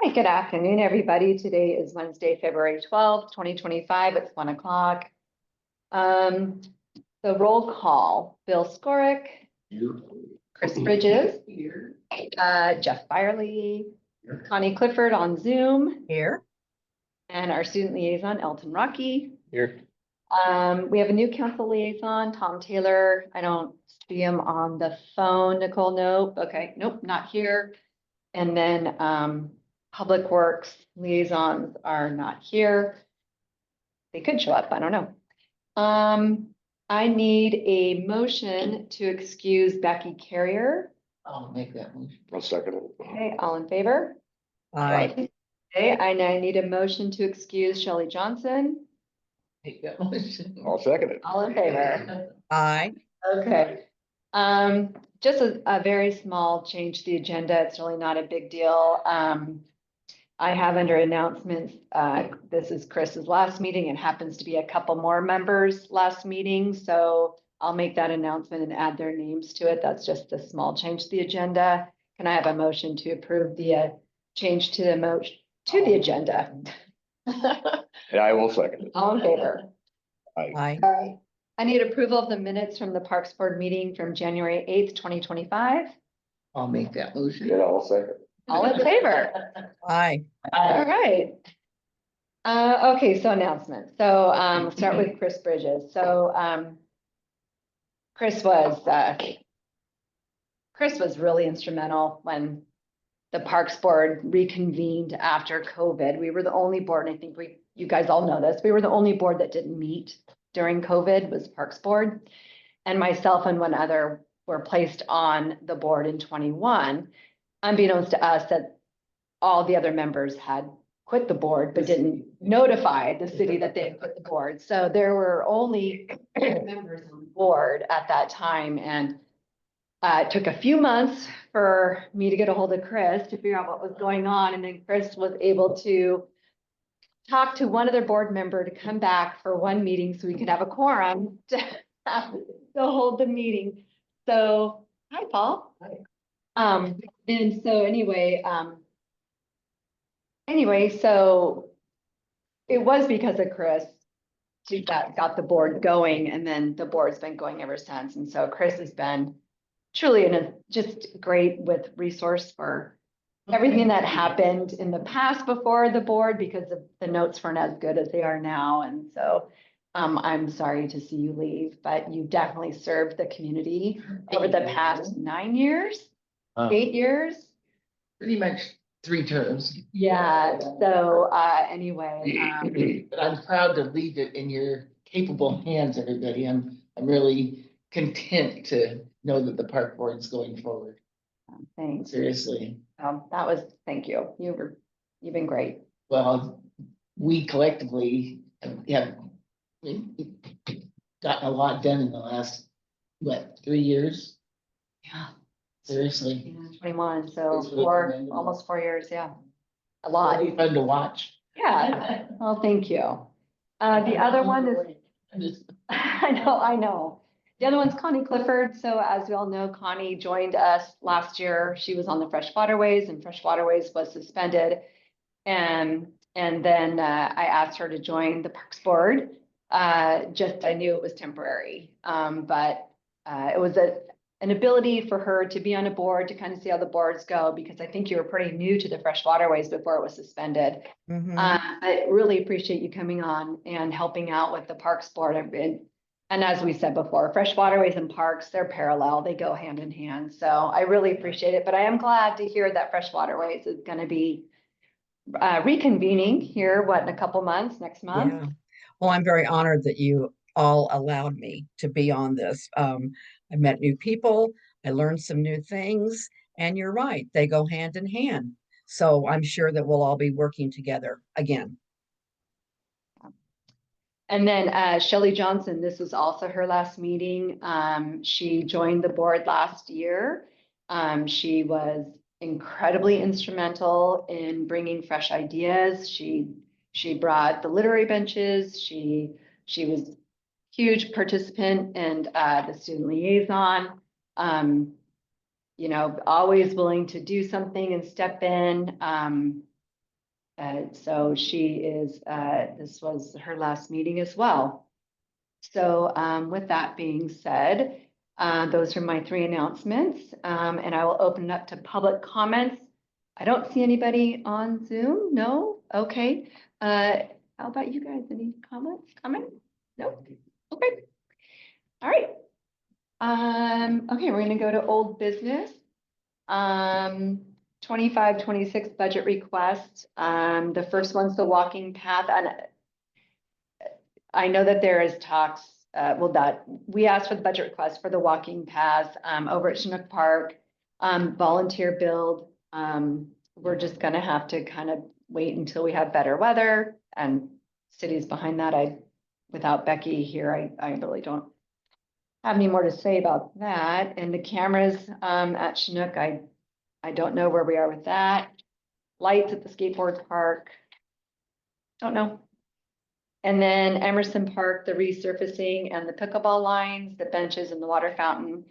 Hi, good afternoon, everybody. Today is Wednesday, February 12th, 2025. It's 1 o'clock. The roll call, Bill Skorick, Here. Chris Bridges, Here. Jeff Byerly, Here. Connie Clifford on Zoom, Here. and our student liaison, Elton Rocky. Here. We have a new council liaison, Tom Taylor. I don't see him on the phone. Nicole, nope. Okay, nope, not here. And then Public Works liaisons are not here. They could show up, I don't know. I need a motion to excuse Becky Carrier. I'll make that motion. I'll second it. Okay, all in favor? Aye. Okay, and I need a motion to excuse Shelley Johnson. Make that motion. I'll second it. All in favor? Aye. Okay. Just a very small change to the agenda. It's really not a big deal. I have under announcements, this is Chris's last meeting. It happens to be a couple more members' last meeting, so I'll make that announcement and add their names to it. That's just a small change to the agenda. Can I have a motion to approve the change to the agenda? Yeah, I will second it. All in favor? Aye. All right. I need approval of the minutes from the Parks Board meeting from January 8th, 2025. I'll make that motion. Yeah, I'll second. All in favor? Aye. All right. Okay, so announcements. So we'll start with Chris Bridges. So Chris was really instrumental when the Parks Board reconvened after COVID. We were the only board, and I think you guys all know this, we were the only board that didn't meet during COVID was Parks Board. And myself and one other were placed on the board in 21, unbeknownst to us that all the other members had quit the board, but didn't notify the city that they had quit the board. So there were only members on the board at that time. And it took a few months for me to get a hold of Chris to figure out what was going on. And then Chris was able to talk to one other board member to come back for one meeting so we could have a quorum to hold the meeting. So, hi, Paul. Hi. And so so it was because of Chris she got the board going, and then the board's been going ever since. And so Chris has been truly just great with resource for everything that happened in the past before the board, because the notes weren't as good as they are now. And so I'm sorry to see you leave, but you definitely served the community over the past 9 years, 8 years. Pretty much 3 terms. Yeah, so anyway. But I'm proud to leave it in your capable hands, everybody. I'm really content to know that the park board is going forward. Thanks. Seriously. Thank you. You've been great. Well, we collectively have gotten a lot done in the last, 3 years? Yeah. Seriously. 21, so Thanks for the almost 4 years, yeah. A lot. It'll be fun to watch. Yeah, well, thank you. The other one is, I know. The other one's Connie Clifford. So as we all know, Connie joined us last year. She was on the Fresh Waterways, and Fresh Waterways was suspended. And then I asked her to join the Parks Board. I knew it was temporary, but it was an ability for her to be on a board to kind of see how the boards go, because I think you were pretty new to the Fresh Waterways before it was suspended. I really appreciate you coming on and helping out with the Parks Board. And as we said before, Fresh Waterways and parks, they're parallel, they go hand in hand. So I really appreciate it, but I am glad to hear that Fresh Waterways is going to be reconvening here, in a couple months, next month. Yeah. Well, I'm very honored that you all allowed me to be on this. I met new people, I learned some new things, and you're right, they go hand in hand. So I'm sure that we'll all be working together again. And then Shelley Johnson, this was also her last meeting. She joined the board last year. She was incredibly instrumental in bringing fresh ideas. She brought the literary benches. She was a huge participant in the student liaison. Always willing to do something and step in. So she is, this was her last meeting as well. So with that being said, those are my 3 announcements, and I will open it up to public comments. I don't see anybody on Zoom. No? Okay. How about you guys? Any comments? No? Okay. All right. Okay, we're gonna go to old business. 25-26 budget request. The first one's the walking path, and I know that there is talks, that we asked for the budget request for the walking path, over at Chinook Park, volunteer build. We're just gonna have to kind of wait until we have better weather and cities behind that. Without Becky here, I really don't have any more to say about that. And the cameras, at Chinook, I don't know where we are with that. Lights at the skateboard park. Don't know. And then Emerson Park, the resurfacing and the pickleball lines, the benches and the water fountain.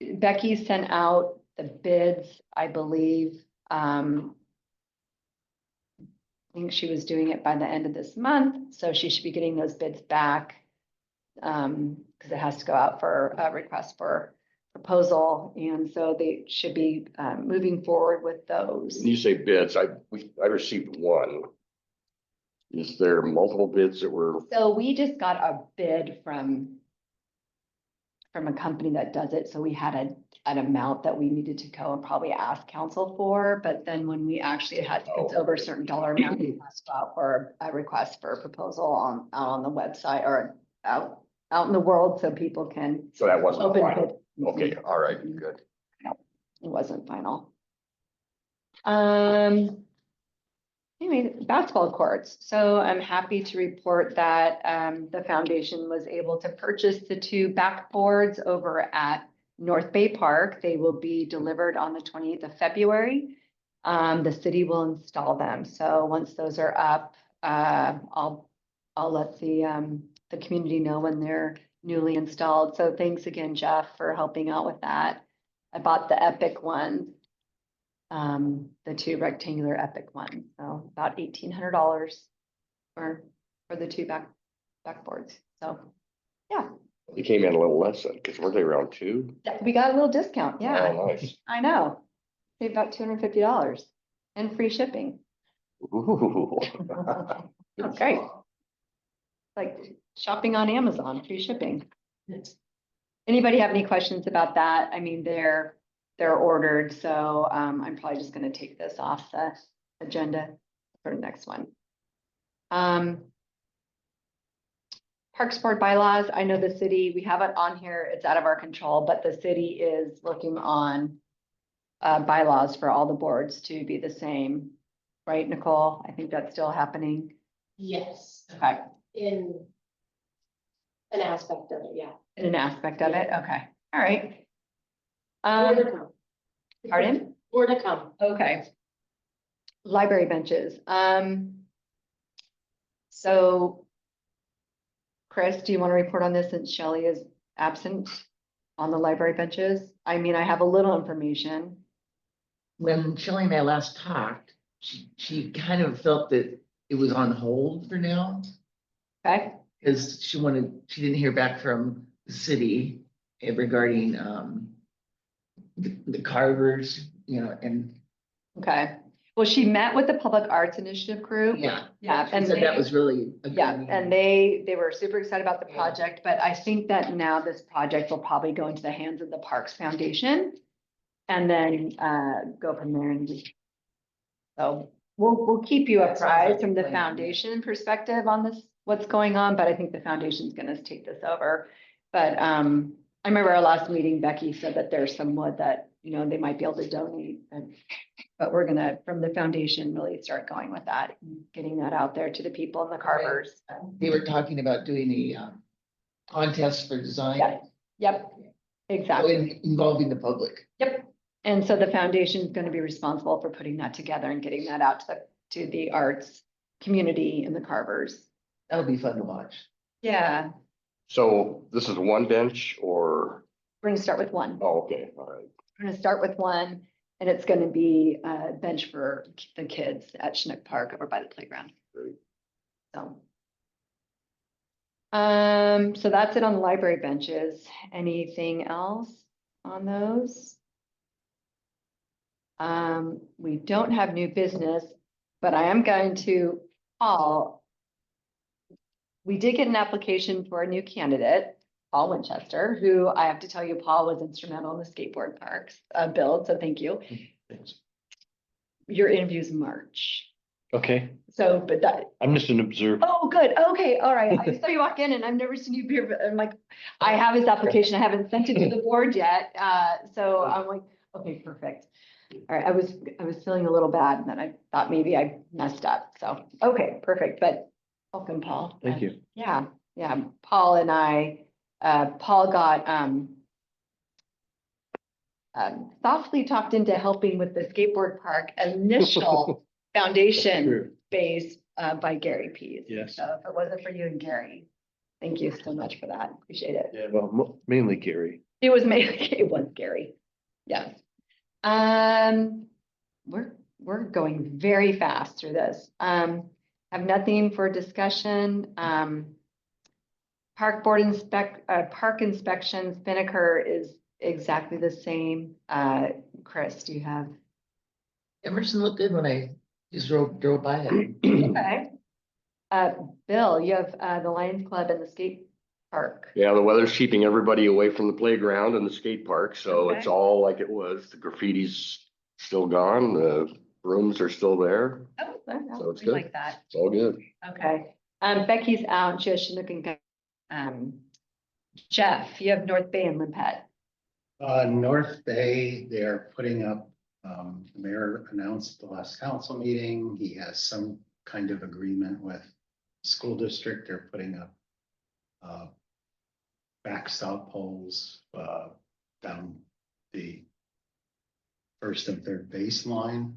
Becky sent out the bids, I believe. I think she was doing it by the end of this month, so she should be getting those bids back. Because it has to go out for a request for proposal, and so they should be moving forward with those. When you say bids, I received one. Is there multiple bids that were, So we just got a bid from a company that does it, so we had an amount that we needed to go and probably ask council for, but then when we actually it's over a certain dollar amount, we must go out for a request for a proposal out on the website or out in the world so people can so that wasn't open final? bid. Okay, all right, good. It wasn't final. Anyway, basketball courts. So I'm happy to report that the foundation was able to purchase the 2 backboards over at North Bay Park. They will be delivered on the 28th of February. The city will install them. So once those are up, I'll let the community know when they're newly installed. So thanks again, Jeff, for helping out with that. I bought the Epic ones, the 2 rectangular Epic ones, so about $1,800 for the 2 backboards. So yeah, You came in a little less than, because weren't they around 2? we got a little discount. Yeah, Oh, nice. I know. Saved about $250 and free shipping. Ooh. That's great. Like shopping on Amazon, free shipping. Anybody have any questions about that? I mean, they're ordered, so I'm probably just gonna take this off the agenda for the next one. Parks Board bylaws, I know the city, we have it on here, it's out of our control, but the city is looking on bylaws for all the boards to be the same. Right, Nicole? I think that's still happening. Yes, Okay, in an aspect of it, yeah. in an aspect of it, okay, all right. More to come. Pardon? More to come. Okay. Library benches, so Chris, do you want to report on this since Shelley is absent on the library benches? I mean, I have a little information. When Shelley and I last talked, she kind of felt that it was on hold for now. Okay, Because she didn't hear back from the city regarding the carvers, and okay. Well, she met with the Public Arts Initiative group. yeah. Yeah, She and said that was really. a good yeah, meeting. and they were super excited about the Yeah. project, but I think that now this project will probably go into the hands of the Parks Foundation. And then go from there so we'll keep you That sounds like apprised a from the plan. foundation perspective on this, what's going on, but I think the foundation's gonna take this over. But I remember our last meeting, Becky said that there's some wood that, they might be able to donate. But we're gonna, from the foundation, really start going with that, and getting that out there to the people and the carvers. They were talking about doing a contest for design. Yeah. Yep, exactly. Involving the public. Yep. And so the foundation is going to be responsible for putting that together and getting that out to the arts community and the carvers. That'll be fun to watch. Yeah, So this is one bench or, we're gonna start with one. oh, okay, all right. We're gonna start with one. And it's gonna be a bench for the kids at Chinook Park over by the playground. Great. So. So that's it on the library benches. Anything else on those? We don't have new business, but I am going to, Paul. We did get an application for a new candidate, Paul Winchester, who I have to tell you, Paul was instrumental in the skateboard parks build, so thank you. Thanks. Your interview's March, Okay, so, but that, I'm just an observer. oh, good, okay, all right. I saw you walk in and I've never seen you here, but I'm like, I have his application, I haven't sent it to the board yet, so I'm like, okay, perfect. All right, I was feeling a little bad and then I thought maybe I messed up, so, okay, perfect, but welcome, Paul. Thank you. Yeah, Paul and I, Paul got, softly talked into helping with the skateboard park initial foundation True. phase, by Gary Pease. Yes. So if it wasn't for you and Gary, thank you so much for that. Appreciate it. Yeah, well, mainly Gary. It was mainly, it was Gary. Yes. We're going very fast through this. Have nothing for discussion. Park inspections, Spinnaker is exactly the same. Chris, do you have? Emerson looked good when I just drove by it. Okay. Bill, you have, the Lions Club and the skate park. Yeah, the weather's keeping everybody away from the playground and the skate park, so it's Okay. all like it was. The graffiti's still gone, the rooms are still there. Oh, So it's we good. like that. It's all good. Okay. Becky's out, she has Chinook and Jeff, you have North Bay and Limpet. North Bay, they're putting up, the mayor announced at the last council meeting, he has some kind of agreement with school district, they're putting up backstop poles, down the first and third baseline.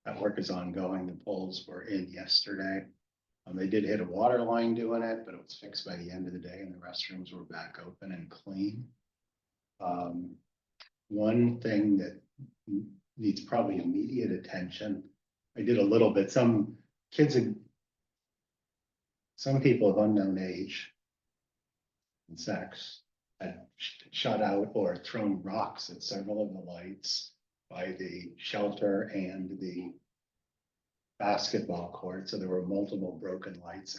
That work is ongoing, the poles were in yesterday. They did hit a water line doing it, but it was fixed by the end of the day and the restrooms were back open and clean. One thing that needs probably immediate attention, I did a little bit, some people of unknown age and sex had shot out or thrown rocks at several of the lights by the shelter and the basketball court, so there were multiple broken lights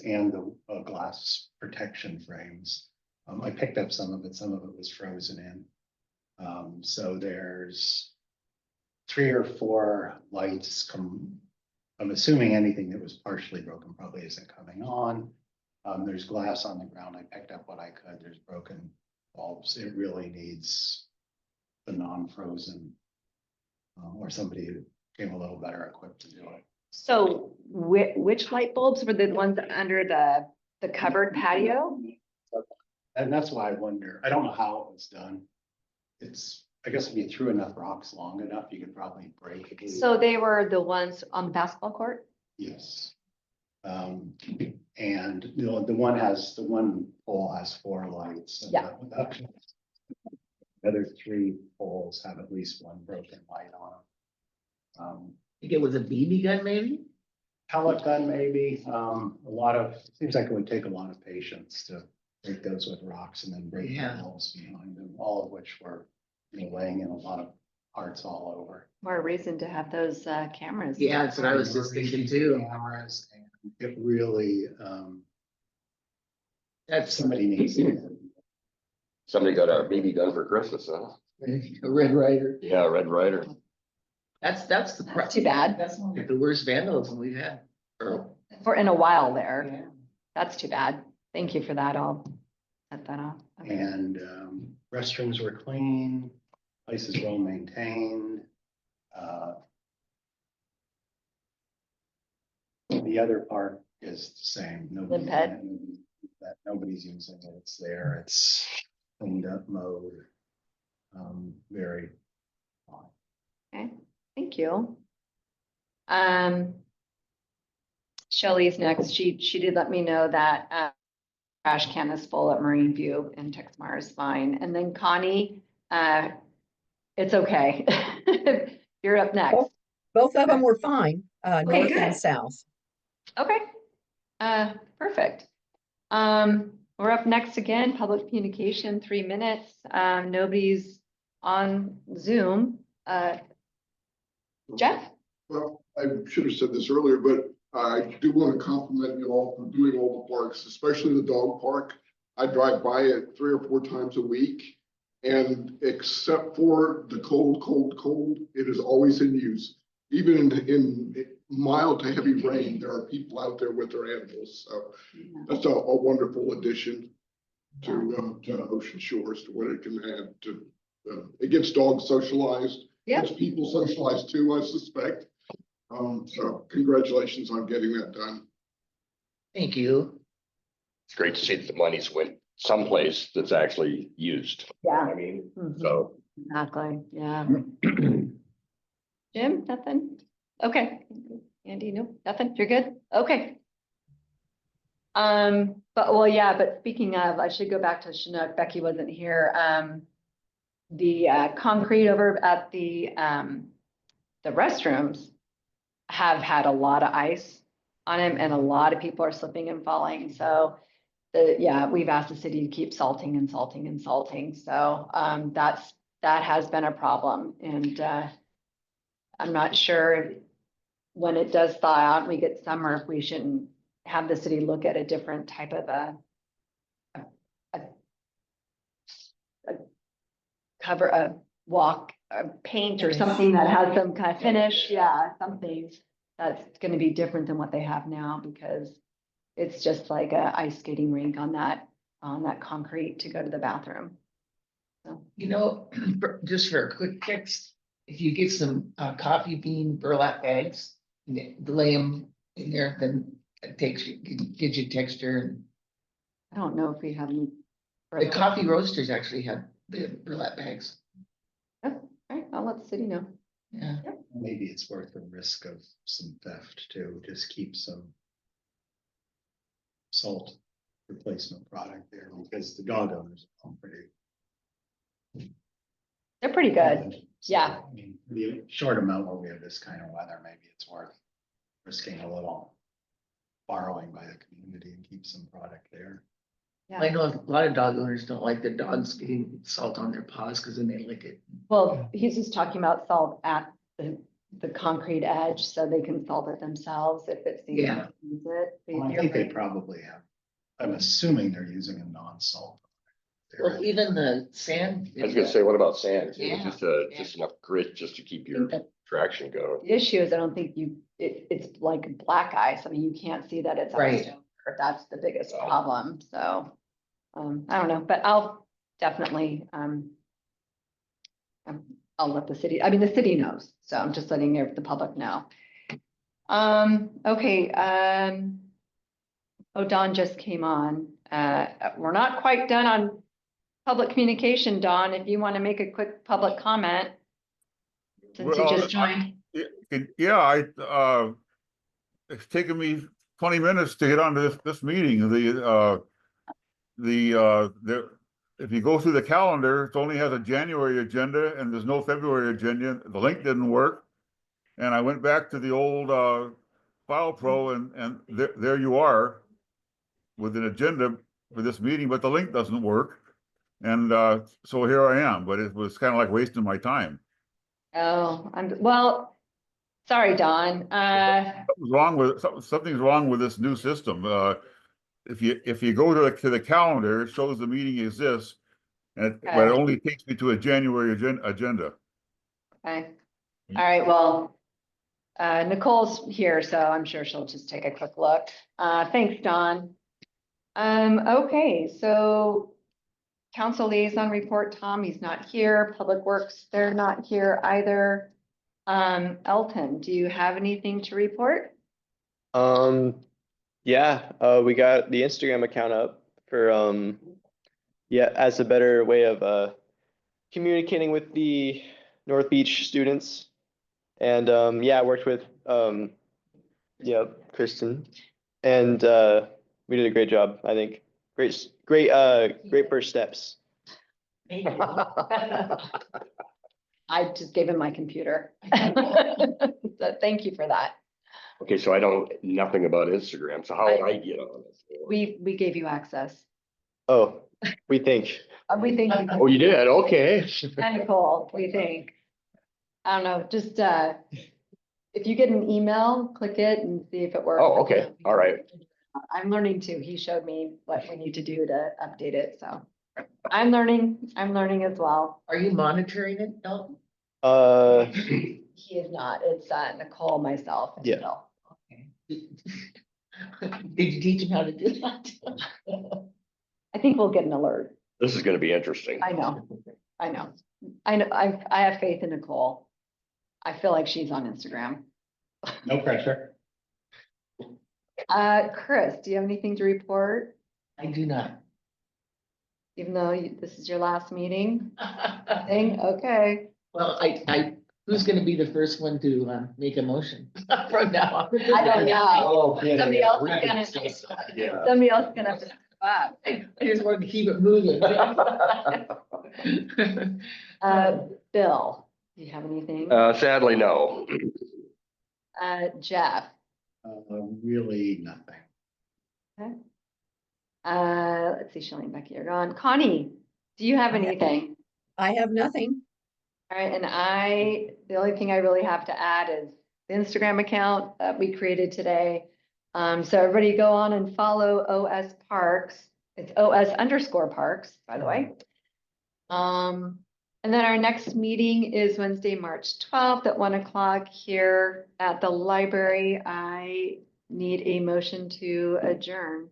and the glass protection frames. I picked up some of it was frozen in. So there's 3 or 4 lights I'm assuming anything that was partially broken probably isn't coming on. There's glass on the ground. I picked up what I could. There's broken bulbs. It really needs the non-frozen or somebody who came a little better equipped to do it. So which light bulbs were the ones under the covered patio? And that's why I wonder, I don't know how it was done. I guess if you threw enough rocks long enough, you could probably break it. So they were the ones on the basketball court? Yes. And the one pole has 4 lights. And Yeah. The other 3 poles have at least 1 broken light on them. I think it was a BB gun, maybe? Pellet gun, maybe, seems like it would take a lot of patience to break those with rocks and then break the Yeah. walls behind them, all of which were, laying in a lot of parts all over. More reason to have those cameras. Yeah, that's what I was just thinking too. Cameras, and it really, That's somebody needs to. Somebody got a BB gun for Christmas, huh? a Red Ryder. Yeah, Red Ryder. That's the. That's too bad. That's one of the worst vandalism we've had. For in a while there. That's too bad. Thank you for that. I'll set that off. Okay. And restrooms were clean, places well maintained. The other part is the same. Limpet. Nobody's using it. It's there. It's cleaned up mode. Very. Okay, thank you. Shelley's next. She did let me know that trash can is full at Marine View and Texmar is fine. And then Connie, it's okay. You're up next. Both of them were fine, north and good. south. Okay, perfect. We're up next again, public communication, 3 minutes. Nobody's on Zoom. Jeff? Well, I should have said this earlier, but I do want to compliment you all for doing all the parks, especially the dog park. I drive by it 3 or 4 times a week. And except for the cold, it is always in use. Even in mild to heavy rain, there are people out there with their animals. So that's a wonderful addition to Ocean Shores, to what it can add to. It gets dogs socialized. Yeah. Gets people socialized too, I suspect. So congratulations on getting that done. Thank you. It's great to see that the money's went someplace that's actually used. Yeah. I mean, Mhm. so. Exactly, yeah. Jim, nothing? Okay. Andy, no, nothing? You're good? Okay. But speaking of, I should go back to Chinook. Becky wasn't here. The concrete over at the restrooms have had a lot of ice on them, and a lot of people are slipping and falling. So we've asked the city to keep salting and salting and salting. So that has been a problem, and I'm not sure if, when it does thaw out and we get summer, if we shouldn't have the city look at a different type of a cover, a walk, a paint or something that has some kind of finish. Yeah, something that's going to be different than what they have now, because it's just like a ice skating rink on that concrete to go to the bathroom. So, You know, just for a quick fix, if you get some coffee bean burlap bags, lay them in there, then it gives you texture. And I don't know if we have any. the coffee roasters actually have the burlap bags. All right, I'll let the city know. Yeah. Maybe it's worth the risk of some theft too, just keep some salt replacement product there, because the dog owners are pretty. They're pretty good. So, Yeah. I mean, the short amount where we have this kind of weather, maybe it's worth risking a little borrowing by the community and keep some product there. I know a lot of dog owners don't like their dogs getting salt on their paws because then they lick it. Well, he's just talking about salt at the concrete edge, so they can salt it themselves if it's easy Yeah. to use it. Well, I think they probably have, I'm assuming they're using a non-salt. Well, even the sand. I was gonna say, what about sand? It's Yeah, just enough grit just to keep your traction going. The issue is I don't think it's like black ice. I mean, you can't see that it's Right. iced over. That's the biggest problem. So, I don't know, but I'll definitely, I'll let the city, I mean, the city knows, so I'm just letting the public know. Okay, Don just came on. We're not quite done on public communication, Don, if you want to make a quick public comment. Since you Well, just joined. Yeah, it's taken me 20 minutes to get onto this meeting. If you go through the calendar, it only has a January agenda and there's no February agenda. The link didn't work. And I went back to the old File Pro and there you are with an agenda for this meeting, but the link doesn't work. And so here I am, but it was kind of like wasting my time. Oh, well, sorry, Don. Something's wrong with this new system. If you go to the calendar, it shows the meeting exists, but it only takes me to a January agenda. Okay. All right, well, Nicole's here, so I'm sure she'll just take a quick look. Thanks, Don. Okay, so council liaison report, Tom, he's not here. Public Works, they're not here either. Elton, do you have anything to report? Yeah, we got the Instagram account up for as a better way of communicating with the North Beach students. And I worked with Kristen, and we did a great job, I think. Great first steps. I just gave him my computer. So thank you for that. Okay, so I don't, nothing about Instagram, so how would I get on it? We gave you access. Oh, we think. We think. Oh, you did? Okay. Kind of cool, we think. I don't know, just, if you get an email, click it and see if it works. Oh, okay, all right. I'm learning too. He showed me what we need to do to update it, so. I'm learning as well. Are you monitoring it, Dalton? He is not, it's Nicole, myself. and Yeah. Bill. Did you teach him how to do that? I think we'll get an alert. This is gonna be interesting. I know. I have faith in Nicole. I feel like she's on Instagram. No pressure. Chris, do you have anything to report? I do not. Even though this is your last meeting? Thing, okay. Well, who's gonna be the first one to make a motion from now on? I don't know. Oh, yeah, Somebody yeah, else right. is gonna, Yeah. somebody else is gonna step up. I just wanted to keep it moving. Bill, do you have anything? Sadly, no. Jeff, Really nothing. let's see, Shelley and Becky are gone. Connie, do you have anything? I have nothing. All right, and the only thing I really have to add is the Instagram account that we created today. So everybody go on and follow OS Parks. It's OS_Parks, by the way. And then our next meeting is Wednesday, March 12th at 1 o'clock here at the library. I need a motion to adjourn.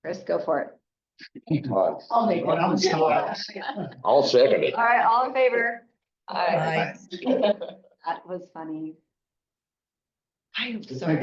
Chris, go for it. Come on. I'll make one. I'm sorry. I'll second it. All right, all in favor? Aye. That was funny. I'm sorry.